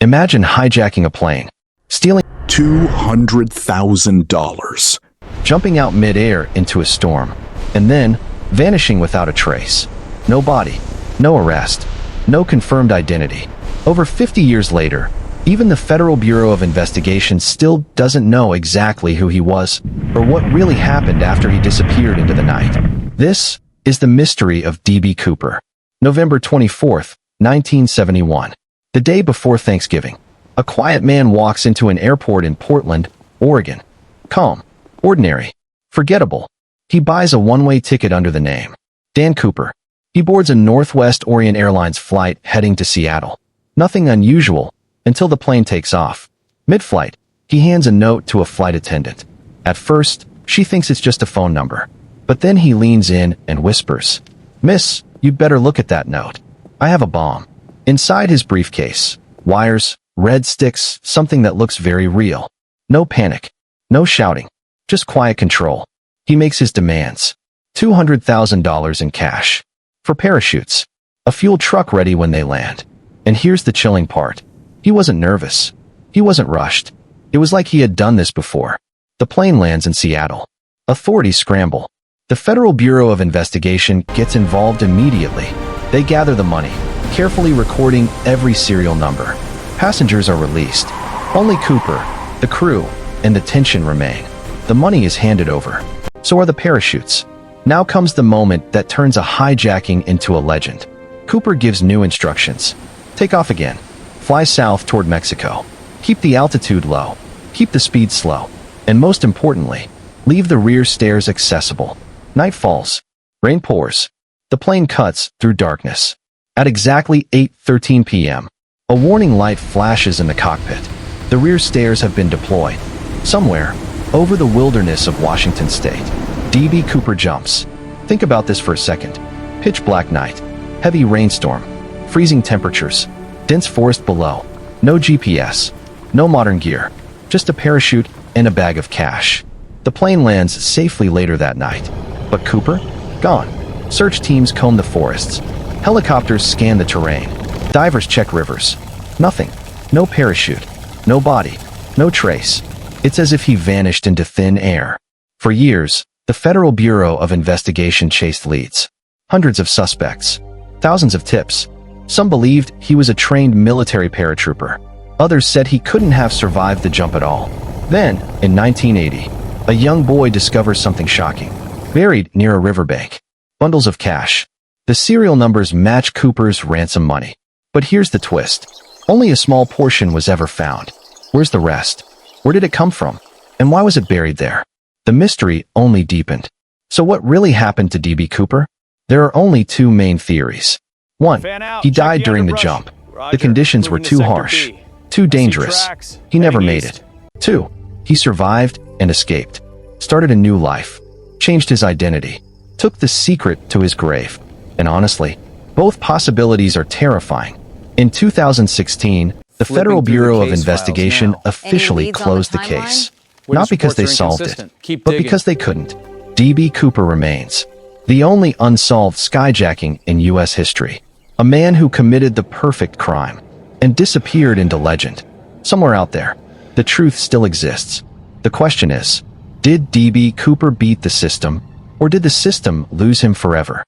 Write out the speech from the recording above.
Imagine hijacking a plane, stealing $200,000. jumping out mid-air into a storm, and then vanishing without a trace. No body, no arrest, no confirmed identity. Over 50 years later, even the Federal Bureau of Investigation still doesn't know exactly who he was or what really happened after he disappeared into the night. This is the mystery of D.B. Cooper. November 24th, 1971. The day before Thanksgiving, a quiet man walks into an airport in Portland, Oregon. Calm, ordinary, forgettable. He buys a one-way ticket under the name Dan Cooper. He boards a Northwest Orient Airlines flight heading to Seattle. Nothing unusual until the plane takes off. Mid-flight, he hands a note to a flight attendant. At first, she thinks it's just a phone number. But then he leans in and whispers, "Miss, you'd better look at that note. I have a bomb." Inside his briefcase, wires, red sticks, something that looks very real. No panic, no shouting, just quiet control. He makes his demands. $200,000 in cash. For parachutes. A fuel truck ready when they land. And here's the chilling part. He wasn't nervous. He wasn't rushed. It was like he had done this before. The plane lands in Seattle. Authorities scramble. The Federal Bureau of Investigation gets involved immediately. They gather the money, carefully recording every serial number. Passengers are released. Only Cooper, the crew, and the tension remain. The money is handed over. So are the parachutes. Now comes the moment that turns a hijacking into a legend. Cooper gives new instructions. Take off again. Fly south toward Mexico. Keep the altitude low. Keep the speed slow. And most importantly, leave the rear stairs accessible. Night falls. Rain pours. The plane cuts through darkness. At exactly 8:13 p.m., a warning light flashes in the cockpit. The rear stairs have been deployed. Somewhere, over the wilderness of Washington state, D.B. Cooper jumps. Think about this for a second. Pitch black night. Heavy rainstorm. Freezing temperatures. Dense forest below. No GPS. No modern gear. Just a parachute and a bag of cash. The plane lands safely later that night. But Cooper? Gone. Search teams comb the forests. Helicopters scan the terrain. Divers check rivers. Nothing. No parachute. No body. No trace. It's as if he vanished into thin air. For years, the Federal Bureau of Investigation chased leads. Hundreds of suspects. Thousands of tips. Some believed he was a trained military paratrooper. Others said he couldn't have survived the jump at all. Then, in 1980, a young boy discovers something shocking. Buried near a riverbank. Bundles of cash. The serial numbers match Cooper's ransom money. But here's the twist. Only a small portion was ever found. Where's the rest? Where did it come from? And why was it buried there? The mystery only deepened. So what really happened to D.B. Cooper? There are only two main theories. One, he died during the jump. The conditions were too harsh, too dangerous. He never made it. Two, he survived and escaped. Started a new life. Changed his identity. Took the secret to his grave. And honestly, both possibilities are terrifying. In 2016, the Federal Bureau of Investigation officially closed the case. Not because they solved it, but because they couldn't. D.B. Cooper remains. The only unsolved skyjacking in U.S. history. A man who committed the perfect crime and disappeared into legend. Somewhere out there, the truth still exists. The question is, did D.B. Cooper beat the system, or did the system lose him forever?